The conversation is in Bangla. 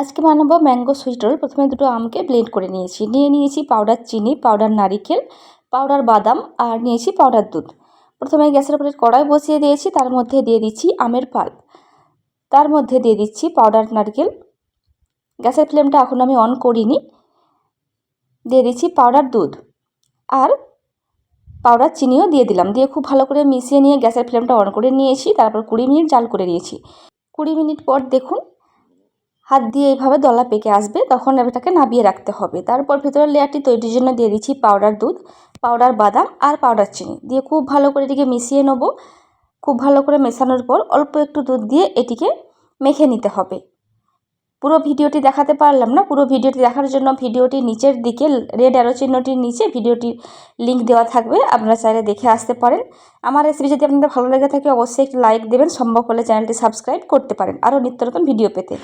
আজকে বানাবো ম্যাঙ্গো সুইট রোল। প্রথমে দুটো আমকে ব্লেন্ড করে নিয়েছি পাউডার চিনি, পাউডার নারিকেল, পাউডার বাদাম আর নিয়েছি পাউডার দুধ। প্রথমে গ্যাসের উপরে কড়াই বসিয়ে দিয়েছি, তার মধ্যে দিয়ে দিচ্ছি আমের পাল্প, তার মধ্যে দিয়ে দিচ্ছি পাউডার নারকেল। গ্যাসের ফ্লেমটা এখন আমি অন করিনি। দিয়ে দিচ্ছি পাউডার দুধ আর পাউডার চিনিও দিয়ে দিলাম। দিয়ে খুব ভালো করে মিশিয়ে নিয়ে গ্যাসের ফ্লেমটা অন করে নিয়েছি। তারপর 20 মিনিট জাল করে নিয়েছি। 20 মিনিট পর দেখুন হাত দিয়ে এইভাবে দলা পেকে আসবে, তখন এটাকে নামিয়ে রাখতে হবে। তারপর ভেতরের লেয়ারটি তৈরির জন্য দিয়ে দিচ্ছি পাউডার দুধ, পাউডার বাদাম আর পাউডার চিনি। দিয়ে খুব ভালো করে এটিকে মিশিয়ে নেব। খুব ভালো করে মেশানোর পর অল্প একটু দুধ দিয়ে এটিকে মেখে নিতে হবে। পুরো ভিডিওটি দেখাতে পারলাম না। পুরো ভিডিওটি দেখার জন্য ভিডিওটির নিচের দিকে রেড অ্যারো চিহ্নটির নিচে ভিডিওটির লিঙ্ক দেওয়া থাকবে, আপনারা চাইলে দেখে আসতে পারেন। আমার রেসিপি যদি আপনাদের ভালো লেগে থাকে অবশ্যই একটি লাইক দেবেন, সম্ভব হলে চ্যানেলটি সাবস্ক্রাইব করতে পারেন আরও নিত্য নতুন ভিডিও পেতে।